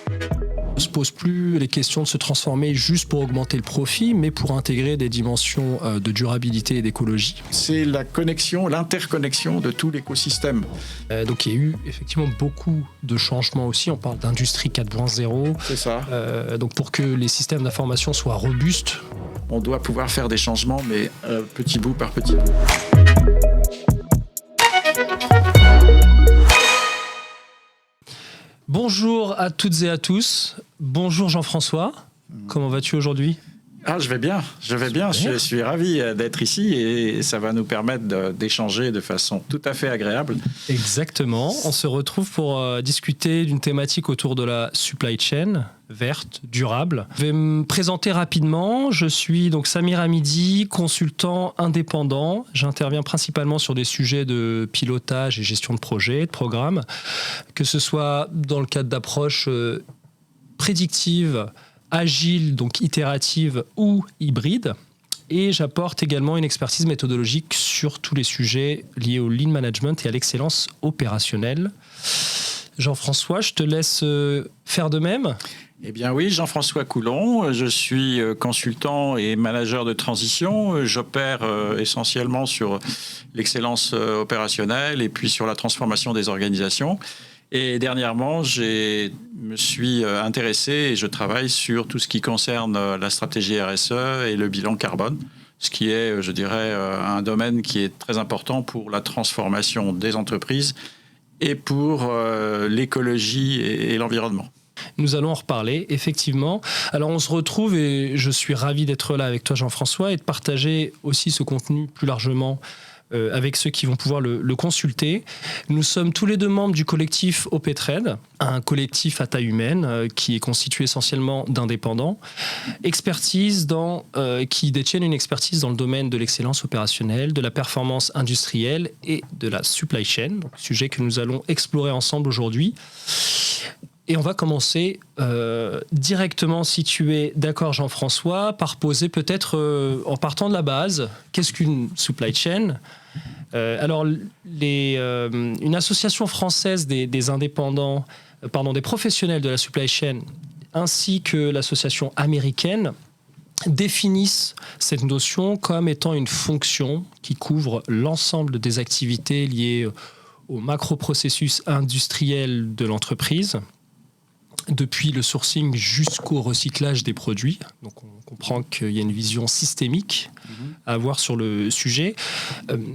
On ne se pose plus les questions de se transformer juste pour augmenter le profit, mais pour intégrer des dimensions de durabilité et d'écologie. C'est la connexion, l'interconnexion de tout l'écosystème. Donc il y a eu effectivement beaucoup de changements aussi. On parle d'industrie 4.0. C'est ça. Donc pour que les systèmes d'information soient robustes, on doit pouvoir faire des changements, mais petit bout par petit bout. Bonjour à toutes et à tous. Bonjour Jean-François. Comment vas-tu aujourd'hui ? Je vais bien. Je suis ravi d'être ici et ça va nous permettre d'échanger de façon tout à fait agréable. Exactement. On se retrouve pour discuter d'une thématique autour de la supply chain verte, durable. Je vais me présenter rapidement. Je suis donc Samir Hamidi, consultant indépendant. J'interviens principalement sur des sujets de pilotage et gestion de projets, de programmes, que ce soit dans le cadre d'approches prédictives, agile, donc itérative ou hybride. Et j'apporte également une expertise méthodologique sur tous les sujets liés au lean management et à l'excellence opérationnelle. Jean-François, je te laisse faire de même. Eh bien oui, Jean-François Coulon, je suis consultant et manager de transition. J'opère essentiellement sur l'excellence opérationnelle et puis sur la transformation des organisations. Et dernièrement, je me suis intéressé et je travaille sur tout ce qui concerne la stratégie RSE et le bilan carbone, ce qui est, je dirais, un domaine qui est très important pour la transformation des entreprises et pour l'écologie et l'environnement. Nous allons en reparler, effectivement. Alors, on se retrouve et je suis ravi d'être là avec toi, Jean-François, et de partager aussi ce contenu plus largement avec ceux qui vont pouvoir le consulter. Nous sommes tous les deux membres du collectif OPTrade, un collectif à taille humaine qui est constitué essentiellement d'indépendants, qui détiennent une expertise dans le domaine de l'excellence opérationnelle, de la performance industrielle et de la supply chain, donc sujet que nous allons explorer ensemble aujourd'hui. Et on va commencer directement, si tu es d'accord Jean-François, par poser peut-être, en partant de la base, qu'est-ce qu'une supply chain ? Une association française des indépendants, des professionnels de la supply chain, ainsi que l'association américaine, définissent cette notion comme étant une fonction qui couvre l'ensemble des activités liées au macro-processus industriel de l'entreprise, depuis le sourcing jusqu'au recyclage des produits. Donc on comprend qu'il y a une vision systémique à avoir sur le sujet.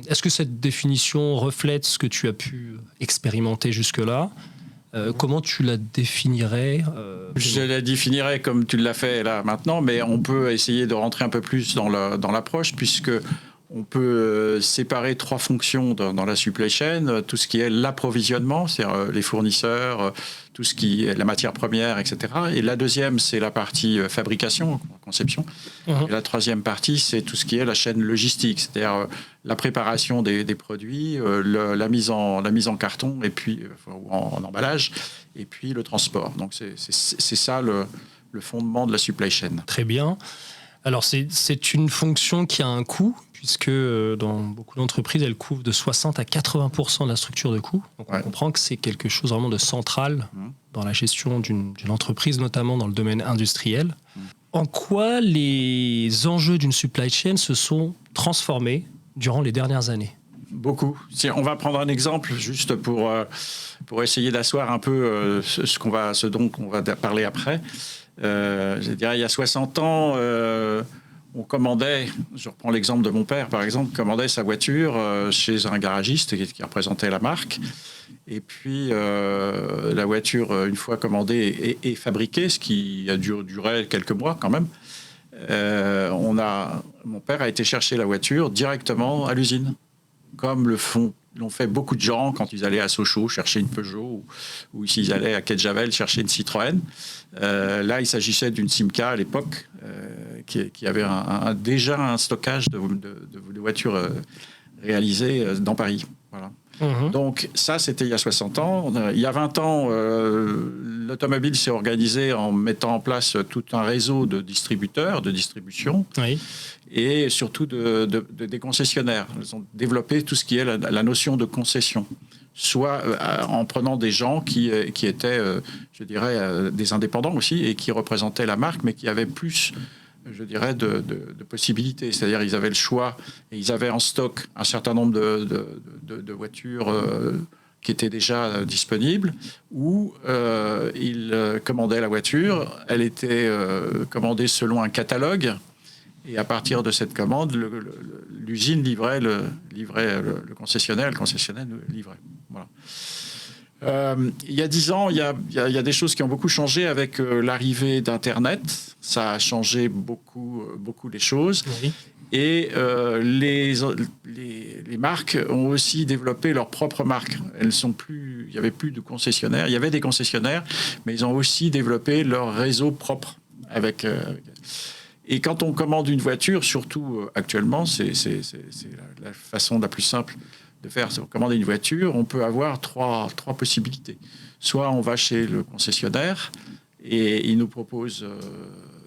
Est-ce que cette définition reflète ce que tu as pu expérimenter jusque-là ? Comment tu la définirais ? Je la définirais comme tu l'as fait là maintenant, mais on peut essayer de rentrer un peu plus dans l'approche, puisque on peut séparer trois fonctions dans la supply chain, tout ce qui est l'approvisionnement, c'est-à-dire les fournisseurs, tout ce qui est la matière première, etc. Et la deuxième, c'est la partie fabrication, conception. Et la troisième partie, c'est tout ce qui est la chaîne logistique, c'est-à-dire la préparation des produits, la mise en carton et puis en emballage, et puis le transport. Donc c'est ça le fondement de la supply chain. Très bien. Alors c'est une fonction qui a un coût, puisque dans beaucoup d'entreprises, elle couvre de 60 à 80% de la structure de coûts. Donc on comprend que c'est quelque chose vraiment de central dans la gestion d'une entreprise, notamment dans le domaine industriel. En quoi les enjeux d'une supply chain se sont transformés durant les dernières années ? Beaucoup. On va prendre un exemple juste pour essayer d'asseoir un peu ce dont on va parler après. Je dirais, il y a 60 ans, on commandait, je reprends l'exemple de mon père par exemple, commandait sa voiture chez un garagiste qui représentait la marque. Et puis la voiture, une fois commandée et fabriquée, ce qui a duré quelques mois quand même, mon père a été chercher la voiture directement à l'usine, comme l'ont fait beaucoup de gens quand ils allaient à Sochaux chercher une Peugeot ou s'ils allaient à Quai de Javel chercher une Citroën. Là, il s'agissait d'une Simca à l'époque qui avait déjà un stockage de voitures réalisées dans Paris. Voilà. Donc ça, c'était il y a 60 ans. Il y a 20 ans, l'automobile s'est organisée en mettant en place tout un réseau de distributeurs, de distribution, et surtout des concessionnaires. Ils ont développé tout ce qui est la notion de concession. soit en prenant des gens qui étaient, je dirais, des indépendants aussi, et qui représentaient la marque, mais qui avaient plus, je dirais, de possibilités. C'est-à-dire ils avaient le choix, et ils avaient en stock un certain nombre de voitures qui étaient déjà disponibles, ou ils commandaient la voiture, elle était commandée selon un catalogue, et à partir de cette commande, l'usine livrait le concessionnaire, le concessionnaire livrait. Voilà. Il y a 10 ans, il y a des choses qui ont beaucoup changé avec l'arrivée d'Internet. Ça a changé beaucoup les choses. Oui. Et les marques ont aussi développé leurs propres marques. Elles sont plus, il n'y avait plus de concessionnaires. Il y avait des concessionnaires, mais ils ont aussi développé leur réseau propre. Et quand on commande une voiture, surtout actuellement, c'est la façon la plus simple de faire. On commande une voiture, on peut avoir trois possibilités. Soit on va chez le concessionnaire et il nous propose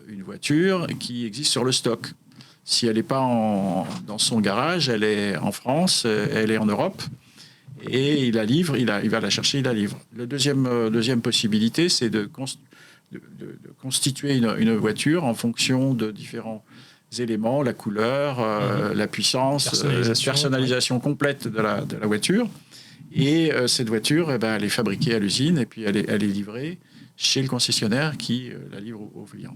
une voiture qui existe sur le stock. Si elle n'est pas dans son garage, elle est en France, elle est en Europe, et il la livre, il va la chercher, il la livre. La deuxième possibilité, c'est de constituer une voiture en fonction de différents éléments, la couleur, la puissance, personnalisation complète de la voiture. Et cette voiture, elle est fabriquée à l'usine et puis elle est livrée chez le concessionnaire qui la livre au client.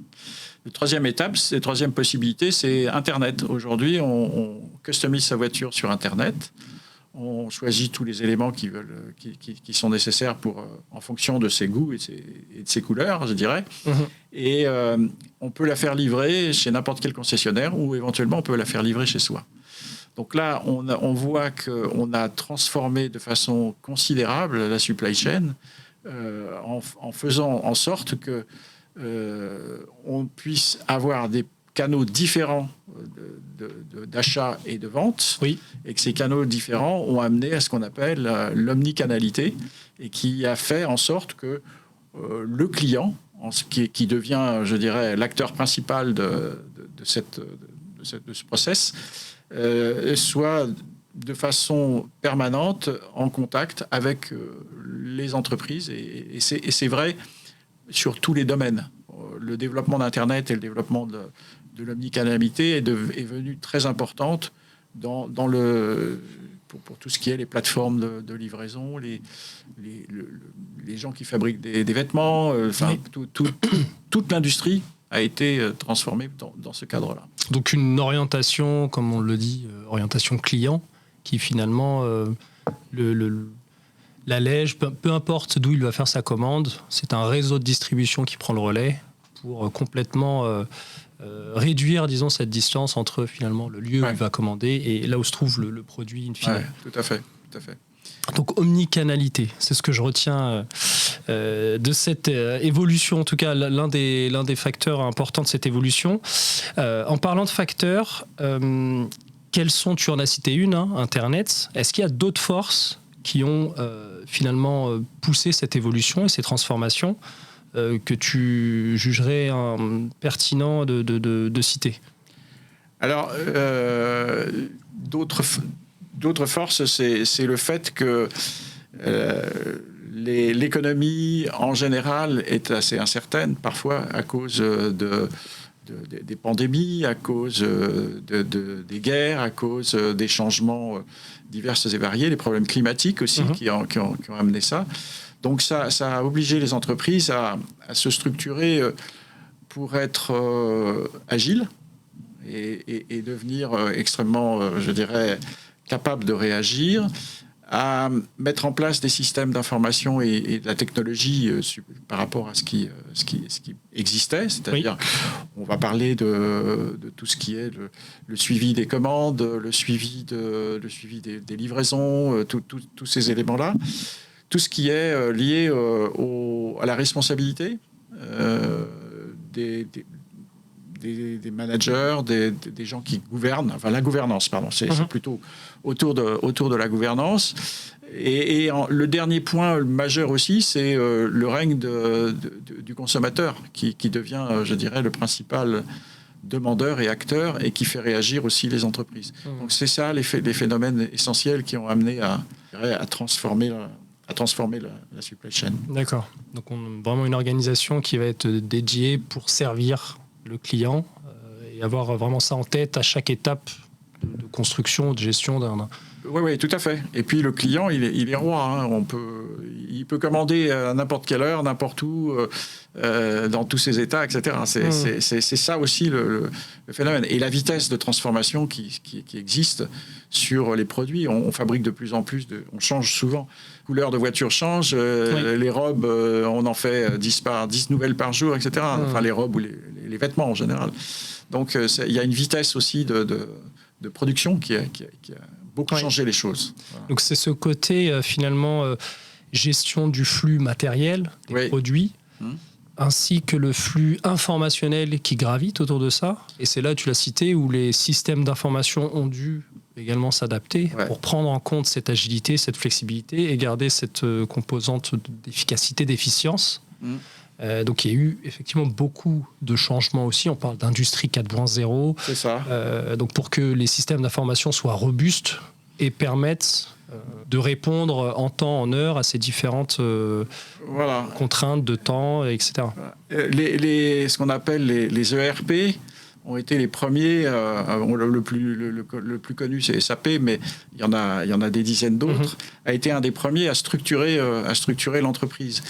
La troisième possibilité, c'est Internet. Aujourd'hui, on customise sa voiture sur Internet. On choisit tous les éléments qui sont nécessaires en fonction de ses goûts et de ses couleurs, je dirais. Et on peut la faire livrer chez n'importe quel concessionnaire ou éventuellement on peut la faire livrer chez soi. Donc là, on voit qu'on a transformé de façon considérable la supply chain en faisant en sorte que on puisse avoir des canaux différents d'achat et de vente, oui. Et que ces canaux différents ont amené à ce qu'on appelle l'omnicanalité, et qui a fait en sorte que le client, qui devient, je dirais, l'acteur principal de ce process, soit de façon permanente en contact avec les entreprises. Et c'est vrai sur tous les domaines. Le développement d'Internet et le développement de l'omnicanalité est venu très importante pour tout ce qui est les plateformes de livraison, les gens qui fabriquent des vêtements, oui. Toute l'industrie a été transformée dans ce cadre-là. Donc une orientation, comme on le dit, orientation client, qui finalement l'allège, peu importe d'où il va faire sa commande, c'est un réseau de distribution qui prend le relais pour complètement réduire, disons, cette distance entre finalement le lieu où il va commander et là où se trouve le produit in fine. Ouais, tout à fait. Donc omnicanalité, c'est ce que je retiens de cette évolution, en tout cas l'un des facteurs importants de cette évolution. En parlant de facteurs, quels sont, tu en as cité une, Internet, est-ce qu'il y a d'autres forces qui ont finalement poussé cette évolution et ces transformations que tu jugerais pertinent de citer? Alors, d'autres forces, c'est le fait que l'économie en général est assez incertaine, parfois à cause des pandémies, à cause des guerres, à cause des changements divers et variés, les problèmes climatiques aussi qui ont amené ça. Donc ça a obligé les entreprises à se structurer pour être agiles et devenir extrêmement, je dirais, capables de réagir, à mettre en place des systèmes d'information et de la technologie par rapport à ce qui existait. C'est-à-dire, on va parler de tout ce qui est le suivi des commandes, le suivi des livraisons, tous ces éléments-là. Tout ce qui est lié à la responsabilité des managers, des gens qui gouvernent, enfin la gouvernance, pardon, c'est plutôt autour de la gouvernance. Et le dernier point majeur aussi, c'est le règne du consommateur qui devient, je dirais, le principal demandeurs et acteurs et qui fait réagir aussi les entreprises. Donc c'est ça les phénomènes essentiels qui ont amené à transformer la supply chain. D'accord. Donc on a vraiment une organisation qui va être dédiée pour servir le client et avoir vraiment ça en tête à chaque étape de construction, de gestion d'un... Oui, tout à fait. Et puis le client, il est roi. Hein. Il peut commander à n'importe quelle heure, n'importe où, dans tous ses états, etc. C'est ça aussi le phénomène. Et la vitesse de transformation qui existe sur les produits. On fabrique de plus en plus, on change souvent. La couleur de voiture change, les robes, on en fait 10 nouvelles par jour, etc. Enfin, les robes ou les vêtements en général. Donc il y a une vitesse aussi de production qui a beaucoup changé les choses. Voilà. Donc c'est ce côté finalement gestion du flux matériel des produits, ainsi que le flux informationnel qui gravite autour de ça. Et c'est là, tu l'as cité, où les systèmes d'information ont dû également s'adapter pour prendre en compte cette agilité, cette flexibilité et garder cette composante d'efficacité, d'efficience. Donc il y a eu effectivement beaucoup de changements aussi. On parle d'industrie 4.0. C'est ça. Donc pour que les systèmes d'information soient robustes et permettent de répondre en temps, en heure à ces différentes contraintes de temps, etc. Ce qu'on appelle les ERP ont été les premiers. Le plus connu, c'est SAP, mais il y en a des dizaines d'autres. A été un des premiers à structurer l'entreprise.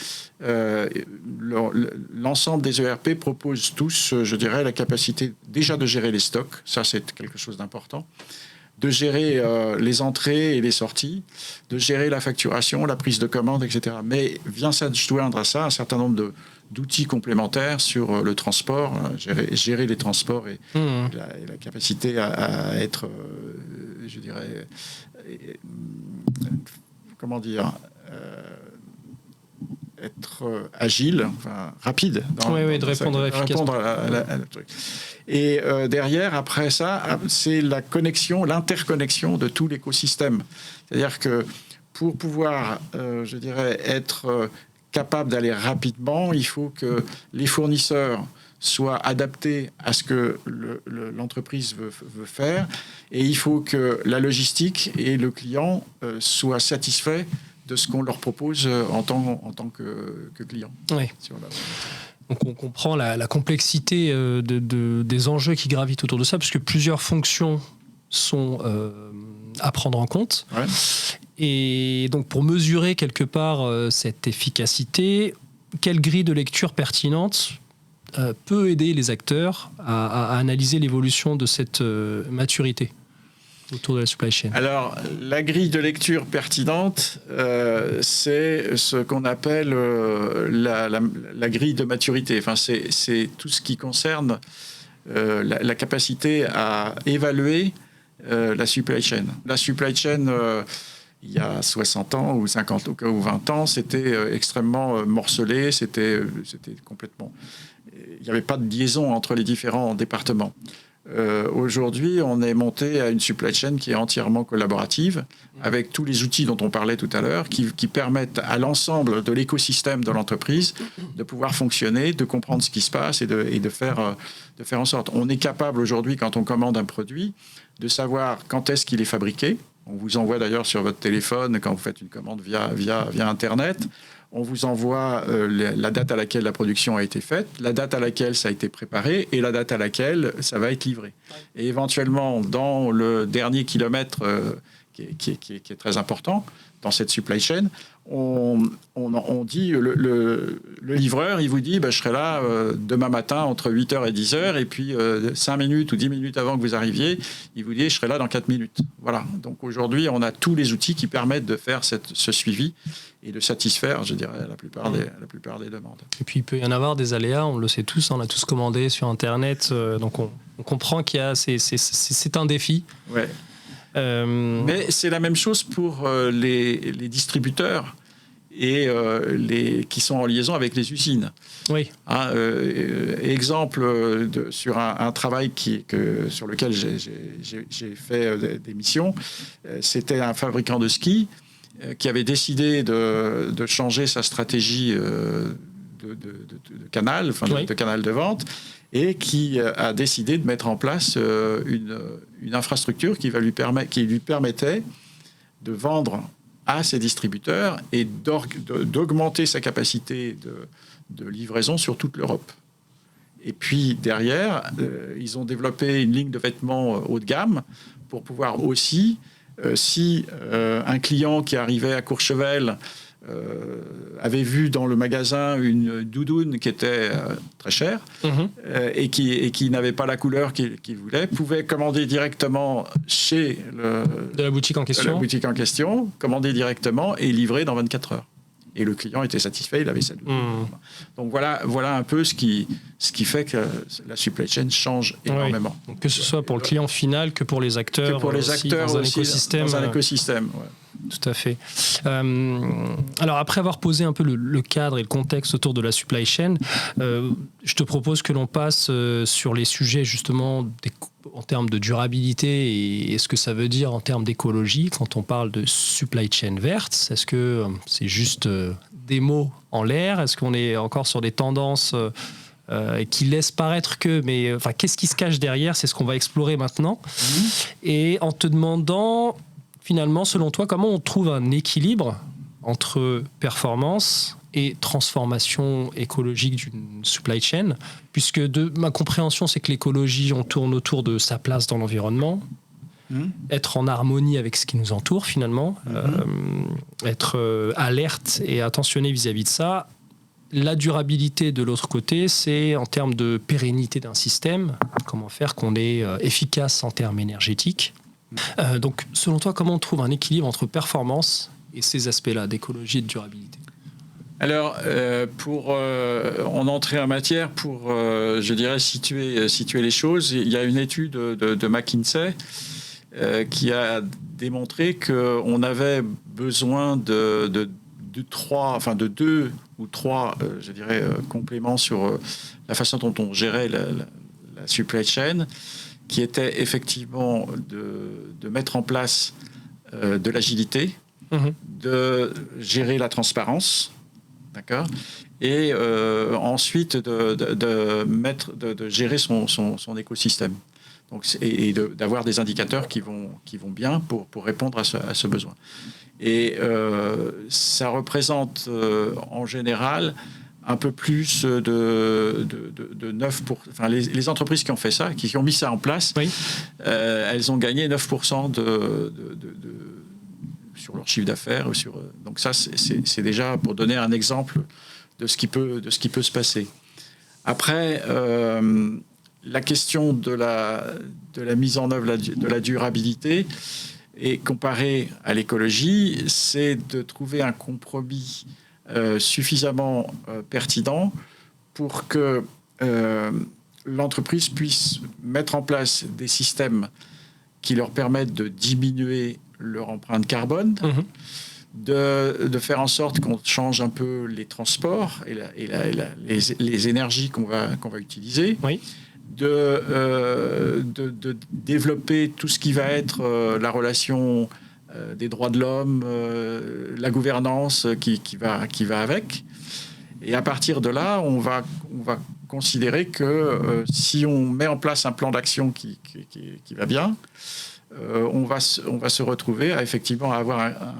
L'ensemble des ERP proposent tous, je dirais, la capacité déjà de gérer les stocks. Ça, c'est quelque chose d'important. De gérer les entrées et les sorties, de gérer la facturation, la prise de commande, etc. Mais vient s'adjoindre à ça un certain nombre d'outils complémentaires sur le transport, gérer les transports et la capacité à être, je dirais, comment dire, être agile, enfin rapide. De répondre efficacement. À truc. Et derrière, après ça, c'est l'interconnexion de tout l'écosystème. C'est-à-dire que pour pouvoir, je dirais, être capable d'aller rapidement, il faut que les fournisseurs soient adaptés à ce que l'entreprise veut faire, et il faut que la logistique et le client soient satisfaits de ce qu'on leur propose en tant que client. Oui. Donc on comprend la complexité des enjeux qui gravitent autour de ça, puisque plusieurs fonctions sont à prendre en compte. Ouais. Et donc pour mesurer quelque part cette efficacité, quelle grille de lecture pertinente peut aider les acteurs à analyser l'évolution de cette maturité autour de la supply chain? Alors, la grille de lecture pertinente, c'est ce qu'on appelle la grille de maturité. Enfin, c'est tout ce qui concerne la capacité à évaluer la supply chain. La supply chain, il y a 60 ans ou 50 ou 20 ans, c'était extrêmement morcelé, c'était complètement... Il n'y avait pas de liaison entre les différents départements. Aujourd'hui, on est monté à une supply chain qui est entièrement collaborative, avec tous les outils dont on parlait tout à l'heure, qui permettent à l'ensemble de l'écosystème de l'entreprise de pouvoir fonctionner, de comprendre ce qui se passe et de faire en sorte. On est capable aujourd'hui, quand on commande un produit, de savoir quand est-ce qu'il est fabriqué. On vous envoie d'ailleurs sur votre téléphone, quand vous faites une commande via Internet, on vous envoie la date à laquelle la production a été faite, la date à laquelle ça a été préparé et la date à laquelle ça va être livré. Et éventuellement, dans le dernier kilomètre qui est très important dans cette supply chain, on dit, le livreur, il vous dit, je serai là demain matin entre 8h et 10h, et puis 5 minutes ou 10 minutes avant que vous arriviez, il vous dit, je serai là dans 4 minutes. Voilà. Donc aujourd'hui, on a tous les outils qui permettent de faire ce suivi et de satisfaire, je dirais, la plupart des demandes. Et puis il peut y en avoir des aléas, on le sait tous, on a tous commandé sur Internet, donc on comprend qu'il y a, c'est un défi. Ouais. Mais c'est la même chose pour les distributeurs et qui sont en liaison avec les usines. Oui. Exemple sur un travail sur lequel j'ai fait des missions, c'était un fabricant de ski qui avait décidé de changer sa stratégie canal, de canal de vente, et qui a décidé de mettre en place une infrastructure qui lui permettait de vendre à ses distributeurs et d'augmenter sa capacité de livraison sur toute l'Europe. Et puis derrière, ils ont développé une ligne de vêtements haut de gamme pour pouvoir aussi, si un client qui arrivait à Courchevel avait vu dans le magasin une doudoune qui était très chère et qui n'avait pas la couleur qu'il voulait, pouvait commander directement chez la boutique en question, commander directement et livrer dans 24 heures. Et le client était satisfait, il avait sa doudoune. Donc voilà un peu ce qui fait que la supply chain change énormément. Oui. Donc, que ce soit pour le client final que pour les acteurs, dans un écosystème. Tout à fait. Alors après avoir posé un peu le cadre et le contexte autour de la supply chain, je te propose que l'on passe sur les sujets justement en termes de durabilité et ce que ça veut dire en termes d'écologie quand on parle de supply chain verte. Est-ce que c'est juste des mots en l'air? Est-ce qu'on est encore sur des tendances qui laissent paraître mais qu'est-ce qui se cache derrière? C'est ce qu'on va explorer maintenant. Et en te demandant, finalement, selon toi, comment on trouve un équilibre entre performance et transformation écologique d'une supply chain, puisque de ma compréhension, c'est que l'écologie, on tourne autour de sa place dans l'environnement, être en harmonie avec ce qui nous entoure finalement, être alerte et attentionné vis-à-vis de ça. La durabilité de l'autre côté, c'est en termes de pérennité d'un système, comment faire qu'on est efficace en termes énergétiques. Donc, selon toi, comment on trouve un équilibre entre performance et ces aspects-là d'écologie et de durabilité? Alors, pour en entrer en matière, pour, je dirais, situer les choses, il y a une étude de McKinsey qui a démontré qu'on avait besoin de deux ou trois, je dirais, compléments sur la façon dont on gérait la supply chain, qui était effectivement de mettre en place de l'agilité, de gérer la transparence, d'accord, et ensuite de gérer son écosystème. Donc, et d'avoir des indicateurs qui vont bien pour répondre à ce besoin. Et ça représente en général un peu plus de 9%. Enfin, les entreprises qui ont fait ça, qui ont mis ça en place, elles ont gagné 9% sur leur chiffre d'affaires. Donc ça, c'est déjà pour donner un exemple de ce qui peut se passer. Après, la question de la mise en œuvre de la durabilité et comparée à l'écologie, c'est de trouver un compromis suffisamment pertinent pour que l'entreprise puisse mettre en place des systèmes qui leur permettent de diminuer leur empreinte carbone, de faire en sorte qu'on change un peu les transports et les énergies qu'on va utiliser, de développer tout ce qui va être la relation des droits de l'homme, la gouvernance qui va avec. Et à partir de là, on va considérer que si on met en place un plan d'action qui va bien, on va se retrouver à effectivement avoir un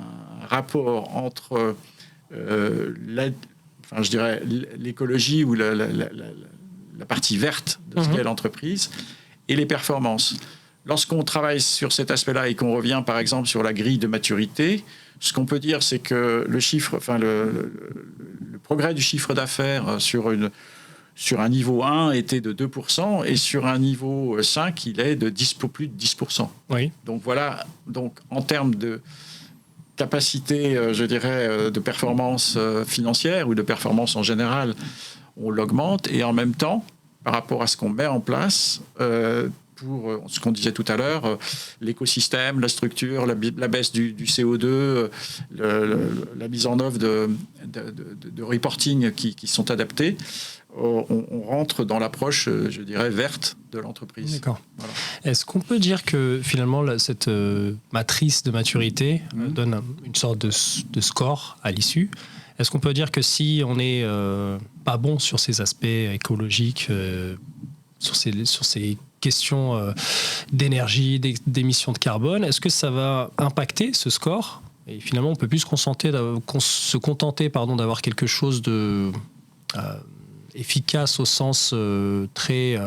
rapport entre l'écologie ou la partie verte de ce qu'est l'entreprise et les performances. Lorsqu'on travaille sur cet aspect-là et qu'on revient par exemple sur la grille de maturité, ce qu'on peut dire, c'est que le progrès du chiffre d'affaires sur un niveau 1 était de 2% et sur un niveau 5, il est de plus de 10%. Oui. Donc voilà, en termes de capacité, je dirais, de performance financière ou de performance en général, on l'augmente et en même temps, par rapport à ce qu'on met en place, pour ce qu'on disait tout à l'heure, l'écosystème, la structure, la baisse du CO2, la mise en œuvre de reporting qui sont adaptés, on rentre dans l'approche, je dirais, verte de l'entreprise. D'accord. Voilà. Est-ce qu'on peut dire que finalement cette matrice de maturité donne une sorte de score à l'issue? Est-ce qu'on peut dire que si on est pas bon sur ces aspects écologiques, sur ces questions d'énergie, d'émissions de carbone. Est-ce que ça va impacter ce score ? Et finalement, on ne peut plus se contenter d'avoir quelque chose de efficace au sens très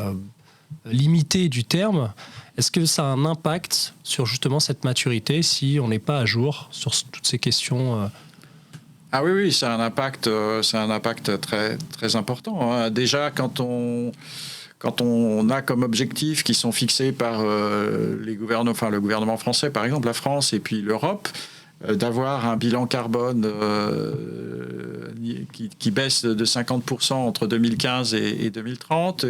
limité du terme. Est-ce que ça a un impact sur justement cette maturité si on n'est pas à jour sur toutes ces questions Ah oui, c'est un impact très, très important. Hein. Déjà, quand on a comme objectifs qui sont fixés par le gouvernement français, par exemple, la France et puis l'Europe, d'avoir un bilan carbone qui baisse de 50% entre 2015 et 2030,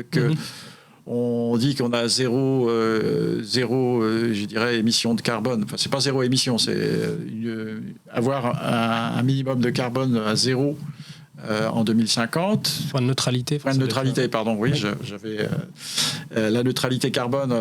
on dit qu'on a zéro je dirais, émission de carbone. Enfin, c'est pas zéro émission, c'est avoir un minimum de carbone à zéro en 2050. Point de neutralité. Point de neutralité, pardon, oui. J'avais la neutralité carbone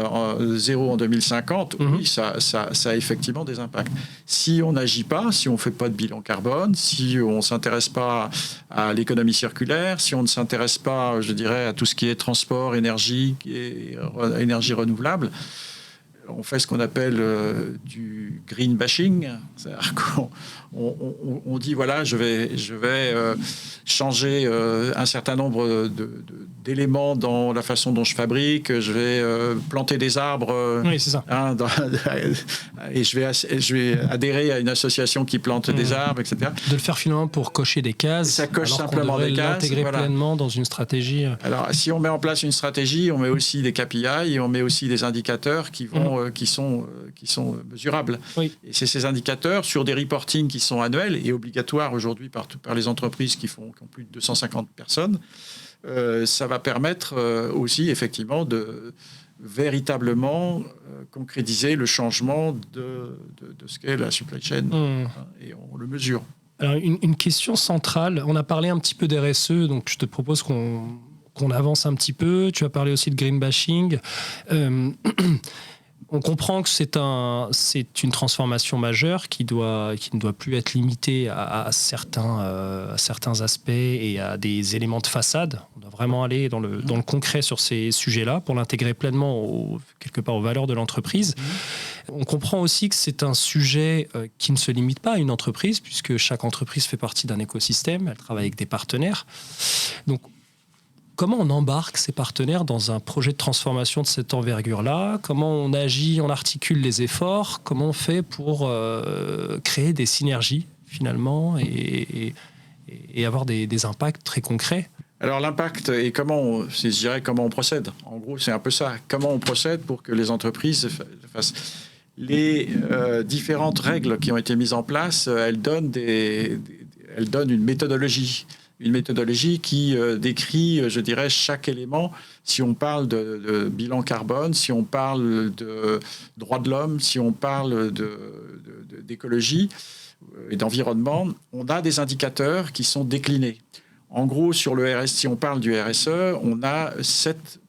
zéro en 2050. Oui, ça a effectivement des impacts. Si on n'agit pas, si on ne fait pas de bilan carbone, si on ne s'intéresse pas à l'économie circulaire, si on ne s'intéresse pas, je dirais, à tout ce qui est transport, énergie et énergie renouvelable, on fait ce qu'on appelle du green bashing, c'est-à-dire qu'on dit voilà, je vais changer un certain nombre d'éléments dans la façon dont je fabrique, je vais planter des arbres, oui, c'est ça. Et je vais adhérer à une association qui plante des arbres, etc. De le faire finalement pour cocher des cases. Ça coche simplement des cases. L'intégrer pleinement dans une stratégie. Alors, si on met en place une stratégie, on met aussi des KPI et on met aussi des indicateurs qui sont mesurables. Oui. Et c'est ces indicateurs sur des reportings qui sont annuels et obligatoires aujourd'hui par les entreprises qui ont plus de 250 personnes. Ça va permettre aussi effectivement de véritablement concrétiser le changement de ce qu'est la supply chain et on le mesure. Alors une question centrale, on a parlé un petit peu d'RSE, donc je te propose qu'on avance un petit peu. Tu as parlé aussi de green bashing. On comprend que c'est une transformation majeure qui ne doit plus être limitée à certains aspects et à des éléments de façade. On doit vraiment aller dans le concret sur ces sujets-là pour l'intégrer pleinement quelque part aux valeurs de l'entreprise. On comprend aussi que c'est un sujet qui ne se limite pas à une entreprise, puisque chaque entreprise fait partie d'un écosystème, elle travaille avec des partenaires. Donc, comment on embarque ces partenaires dans un projet de transformation de cette envergure-là ? Comment on agit, on articule les efforts ? Comment on fait pour créer des synergies, finalement, et avoir des impacts très concrets ? Alors l'impact et comment on procède. En gros, c'est un peu ça. Comment on procède pour que les entreprises fassent... Les différentes règles qui ont été mises en place, elles donnent une méthodologie. Une méthodologie qui décrit, je dirais, chaque élément. Si on parle de bilan carbone, si on parle de droits de l'homme, si on parle d'écologie et d'environnement, on a des indicateurs qui sont déclinés. En gros, sur le RSE, si on parle du RSE, on a sept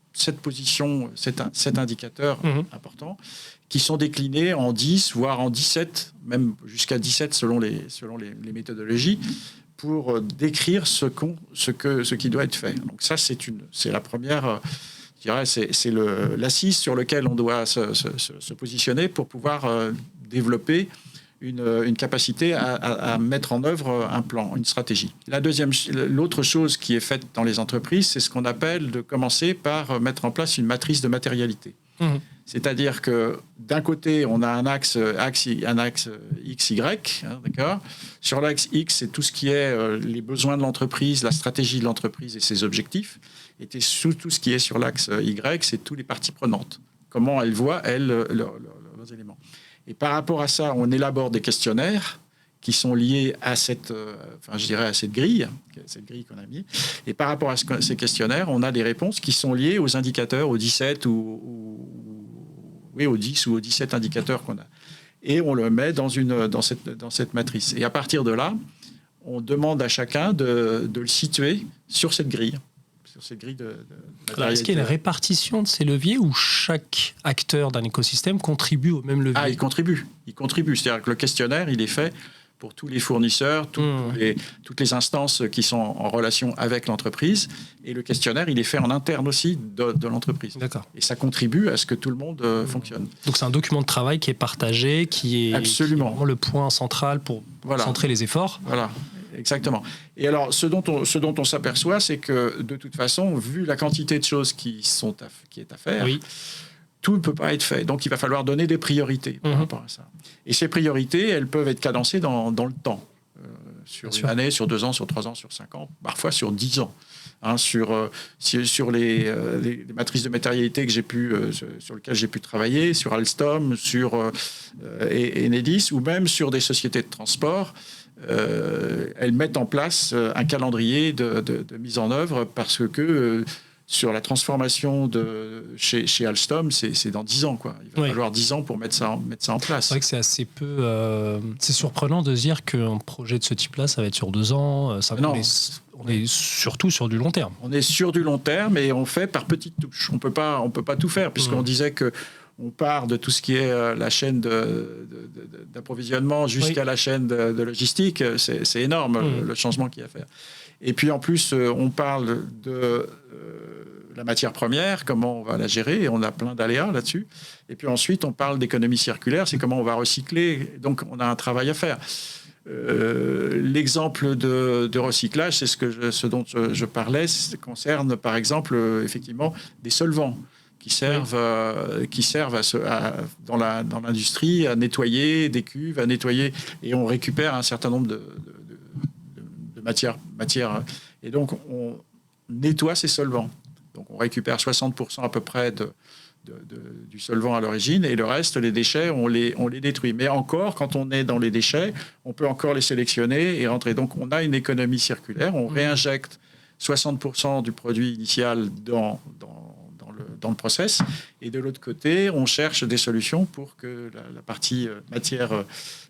positions, sept indicateurs importants qui sont déclinés en 10, voire en 17, même jusqu'à 17 selon les méthodologies, pour décrire ce qui doit être fait. Donc ça, c'est la première, je dirais, c'est l'assise sur laquelle on doit se positionner pour pouvoir développer une capacité à mettre en œuvre un plan, une stratégie. L'autre chose qui est faite dans les entreprises, c'est ce qu'on appelle de commencer par mettre en place une matrice de matérialité. C'est-à-dire que d'un côté, on a un axe XY, d'accord. Sur l'axe X, c'est tout ce qui est les besoins de l'entreprise, la stratégie de l'entreprise et ses objectifs. Et tout ce qui est sur l'axe Y, c'est toutes les parties prenantes. Comment elles voient, leurs éléments. Et par rapport à ça, on élabore des questionnaires qui sont liés à cette grille qu'on a mis. Et par rapport à ces questionnaires, on a des réponses qui sont liées aux indicateurs, aux 17 aux 10 ou aux 17 indicateurs qu'on a. Et on le met dans cette matrice. Et à partir de là, on demande à chacun de le situer sur cette grille. Alors, est-ce qu'il y a une répartition de ces leviers ou chaque acteur d'un écosystème contribue au même levier ? Il contribue. C'est-à-dire que le questionnaire, il est fait pour tous les fournisseurs, toutes les instances qui sont en relation avec l'entreprise. Et le questionnaire, il est fait en interne aussi de l'entreprise. D'accord. Et ça contribue à ce que tout le monde fonctionne. Donc c'est un document de travail qui est partagé, qui est vraiment le point central pour centrer les efforts. Voilà. Exactement. Et alors, ce dont on s'aperçoit, c'est que de toute façon, vu la quantité de choses qui est à faire, tout ne peut pas être fait. Donc, il va falloir donner des priorités par rapport à ça. Et ces priorités, elles peuvent être cadencées dans le temps. Sur une année, sur 2 ans, sur 3 ans, sur 5 ans, parfois sur 10 ans. Sur les matrices de matérialité sur lesquelles j'ai pu travailler, sur Alstom, sur Enedis, ou même sur des sociétés de transport. Elles mettent en place un calendrier de mise en œuvre parce que sur la transformation chez Alstom, c'est dans 10 ans. Quoi. Il va falloir 10 ans pour mettre ça en place. C'est vrai que c'est assez peu... c'est surprenant de se dire qu'un projet de ce type-là, ça va être sur 2 ans. On est surtout sur du long terme. On est sur du long terme et on fait par petites touches. On peut pas tout faire puisqu'on disait que on part de tout ce qui est la chaîne d'approvisionnement jusqu'à la chaîne de logistique. C'est énorme le changement qu'il y a à faire. Et puis en plus, on parle de la matière première, comment on va la gérer, et on a plein d'aléas là-dessus. Et puis ensuite, on parle d'économie circulaire, c'est comment on va recycler. Donc on a un travail à faire. L'exemple de recyclage, c'est ce dont je parlais, concerne par exemple effectivement des solvants qui servent dans l'industrie à nettoyer des cuves, à nettoyer, et on récupère un certain nombre de matières. Et donc, on nettoie ces solvants. Donc, on récupère 60% à peu près du solvant à l'origine, et le reste, les déchets, on les détruit. Mais encore, quand on est dans les déchets, on peut encore les sélectionner et rentrer. Donc, on a une économie circulaire. On réinjecte 60% du produit initial dans le process. Et de l'autre côté, on cherche des solutions pour que la partie matière,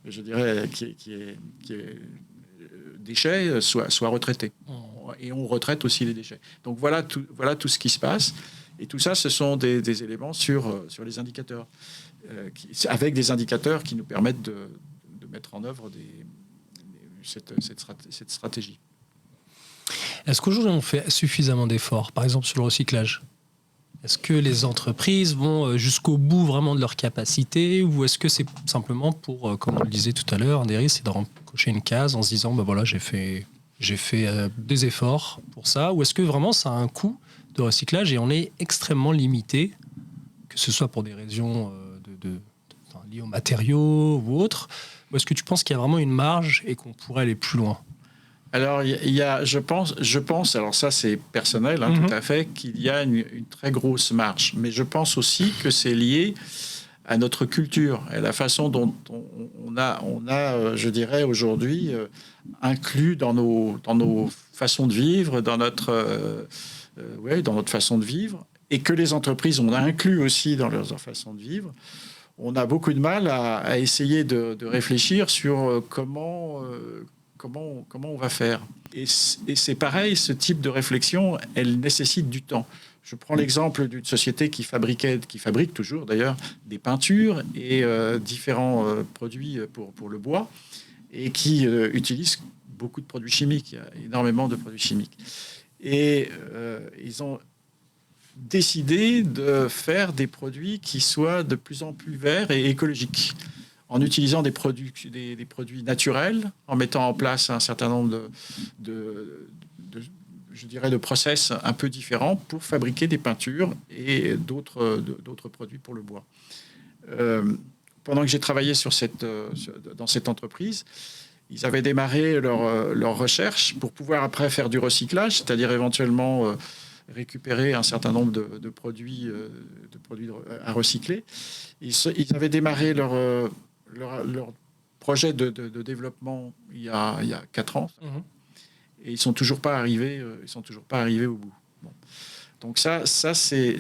je dirais, qui est déchets, soit retraitée. Et on retraite aussi les déchets. Donc voilà tout ce qui se passe. Et tout ça, ce sont des éléments sur les indicateurs, avec des indicateurs qui nous permettent de mettre en œuvre cette stratégie. Est-ce qu'aujourd'hui, on fait suffisamment d'efforts, par exemple sur le recyclage ? Est-ce que les entreprises vont jusqu'au bout vraiment de leur capacité, ou est-ce que c'est simplement pour, comme on le disait tout à l'heure, Andéry, c'est de cocher une case en se disant voilà, j'ai fait des efforts pour ça, ou est-ce que vraiment ça a un coût de recyclage et on est extrêmement limité, que ce soit pour des raisons liées aux matériaux ou autres, ou est-ce que tu penses qu'il y a vraiment une marge et qu'on pourrait aller plus loin ? Alors, je pense, alors ça c'est personnel, tout à fait, qu'il y a une très grosse marge. Mais je pense aussi que c'est lié à notre culture et la façon dont on a, je dirais aujourd'hui, inclus dans nos façons de vivre, dans notre façon de vivre, et que les entreprises ont inclus aussi dans leur façon de vivre. On a beaucoup de mal à essayer de réfléchir sur comment on va faire. Et c'est pareil, ce type de réflexion, elle nécessite du temps. Je prends l'exemple d'une société qui fabrique toujours d'ailleurs des peintures et différents produits pour le bois, et qui utilise beaucoup de produits chimiques. Il y a énormément de produits chimiques. Et ils ont décidé de faire des produits qui soient de plus en plus verts et écologiques, en utilisant des produits naturels, en mettant en place un certain nombre de process un peu différents pour fabriquer des peintures et d'autres produits pour le bois. Pendant que j'ai travaillé dans cette entreprise, ils avaient démarré leur recherche pour pouvoir après faire du recyclage, c'est-à-dire éventuellement récupérer un certain nombre de produits à recycler. Ils avaient démarré leur projet de développement il y a 4 ans, et ils sont toujours pas arrivés au bout. Bon. Donc ça c'est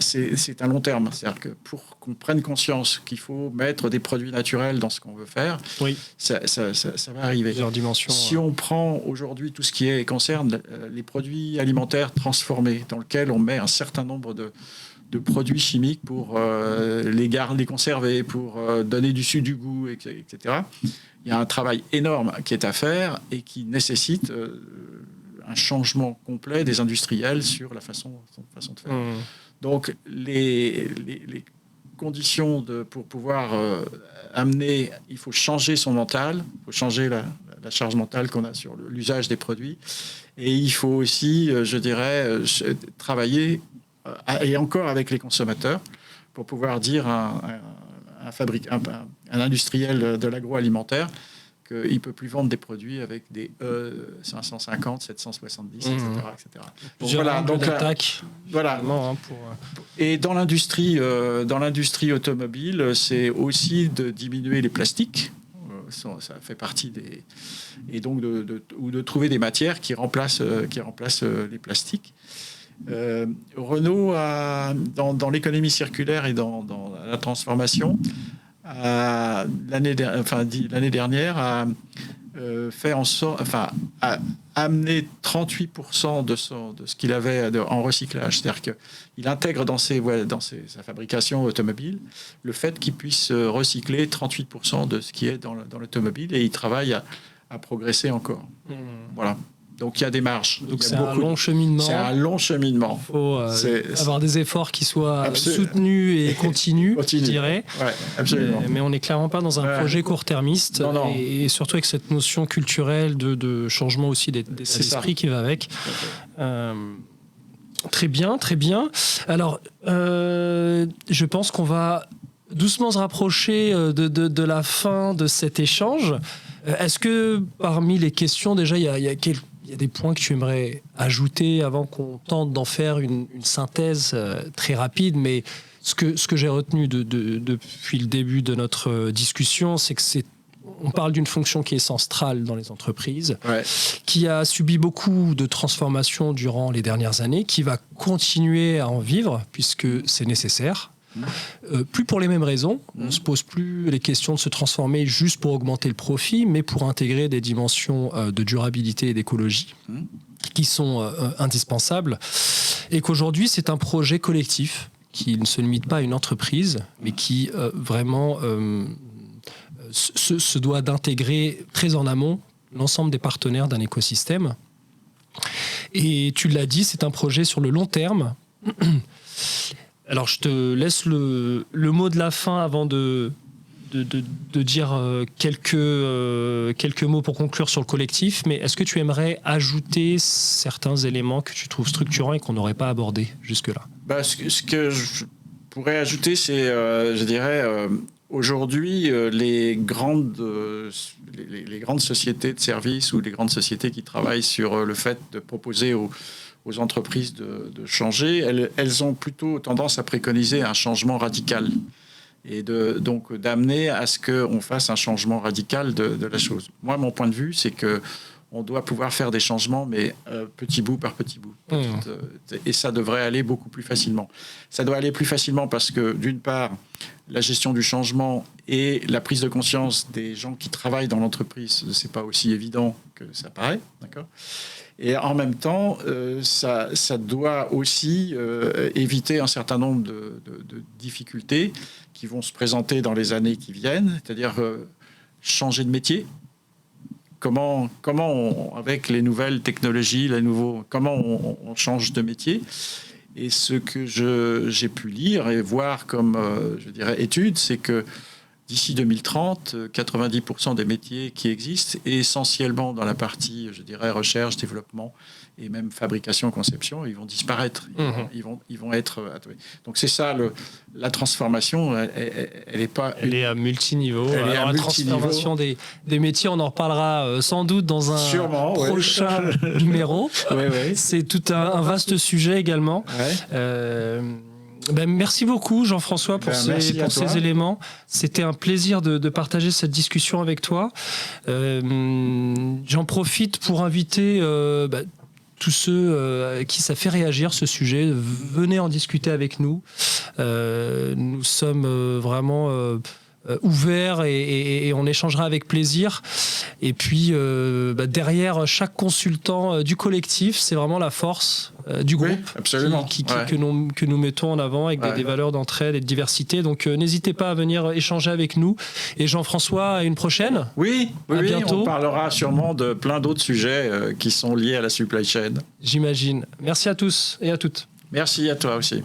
un long terme, c'est-à-dire que pour qu'on prenne conscience qu'il faut mettre des produits naturels dans ce qu'on veut faire, ça va arriver. Si on prend aujourd'hui tout ce qui concerne les produits alimentaires transformés, dans lequel on met un certain nombre de de produits chimiques pour les conserver, pour donner du goût, etc. Il y a un travail énorme qui est à faire et qui nécessite un changement complet des industriels sur la façon de faire. Donc, les conditions pour pouvoir amener, il faut changer son mental, il faut changer la charge mentale qu'on a sur l'usage des produits. Et il faut aussi, je dirais, travailler, et encore avec les consommateurs, pour pouvoir dire à un industriel de l'agroalimentaire qu'il ne peut plus vendre des produits avec des E550, 770, etc. Donc voilà, donc d'attaque. Voilà. Et dans l'industrie automobile, c'est aussi de diminuer les plastiques. Ça fait partie des... Et donc ou de trouver des matières qui remplacent les plastiques. Renault, dans l'économie circulaire et dans la transformation, l'année dernière, a fait en sorte, a amené 38% de ce qu'il avait en recyclage. C'est-à-dire qu'il intègre dans sa fabrication automobile le fait qu'il puisse recycler 38% de ce qui est dans l'automobile, et il travaille à progresser encore. Voilà. Donc il y a des marges. Donc c'est un long cheminement. C'est un long cheminement. Il faut avoir des efforts qui soient soutenus et continus, je dirais. Ouais, absolument. Mais on n'est clairement pas dans un projet court-termiste. Non. Et surtout avec cette notion culturelle de changement aussi d'état d'esprit qui va avec. Très bien, très bien. Alors, je pense qu'on va doucement se rapprocher de la fin de cet échange. Est-ce que parmi les questions, déjà, il y a des points que tu aimerais ajouter avant qu'on tente d'en faire une synthèse très rapide, mais ce que j'ai retenu depuis le début de notre discussion, c'est que on parle d'une fonction qui est centrale dans les entreprises, qui a subi beaucoup de transformations durant les dernières années, qui va continuer à en vivre puisque c'est nécessaire. Plus pour les mêmes raisons. On ne se pose plus les questions de se transformer juste pour augmenter le profit, mais pour intégrer des dimensions de durabilité et d'écologie qui sont indispensables. Et qu'aujourd'hui, c'est un projet collectif qui ne se limite pas à une entreprise, mais qui vraiment se doit d'intégrer très en amont l'ensemble des partenaires d'un écosystème. Et tu l'as dit, c'est un projet sur le long terme. Alors, je te laisse le mot de la fin avant de dire quelques mots pour conclure sur le collectif. Mais est-ce que tu aimerais ajouter certains éléments que tu trouves structurants et qu'on n'aurait pas abordés jusque-là ? Ce que je pourrais ajouter, c'est, je dirais, aujourd'hui, les grandes sociétés de services ou les grandes sociétés qui travaillent sur le fait de proposer aux entreprises de changer, elles ont plutôt tendance à préconiser un changement radical et donc d'amener à ce qu'on fasse un changement radical de la chose. Moi, mon point de vue, c'est qu'on doit pouvoir faire des changements, mais petit bout par petit bout. Et ça devrait aller beaucoup plus facilement. Ça doit aller plus facilement parce que, d'une part, la gestion du changement et la prise de conscience des gens qui travaillent dans l'entreprise, c'est pas aussi évident que ça paraît, d'accord ? Et en même temps, ça doit aussi éviter un certain nombre de difficultés qui vont se présenter dans les années qui viennent, c'est-à-dire changer de métier. Comment avec les nouvelles technologies, comment on change de métier. Et ce que j'ai pu lire et voir comme, je dirais, étude, c'est que d'ici 2030, 90% des métiers qui existent, et essentiellement dans la partie, je dirais, recherche, développement et même fabrication, conception, ils vont disparaître. Ils vont être... Donc c'est ça, la transformation, elle est pas... Elle est à multiniveau. La transformation des métiers, on en reparlera sans doute dans un prochain numéro. C'est tout un vaste sujet également. Merci beaucoup Jean-François pour ces éléments. C'était un plaisir de partager cette discussion avec toi. J'en profite pour inviter tous ceux à qui ça fait réagir ce sujet. Venez en discuter avec nous. Nous sommes vraiment ouvert et on échangera avec plaisir. Et puis derrière chaque consultant du collectif, c'est vraiment la force du groupe absolument. Que nous mettons en avant avec des valeurs d'entraide et de diversité. Donc n'hésitez pas à venir échanger avec nous. Et Jean-François, à une prochaine. Oui, bientôt. On parlera sûrement de plein d'autres sujets qui sont liés à la supply chain. J'imagine. Merci à tous et à toutes. Merci à toi aussi.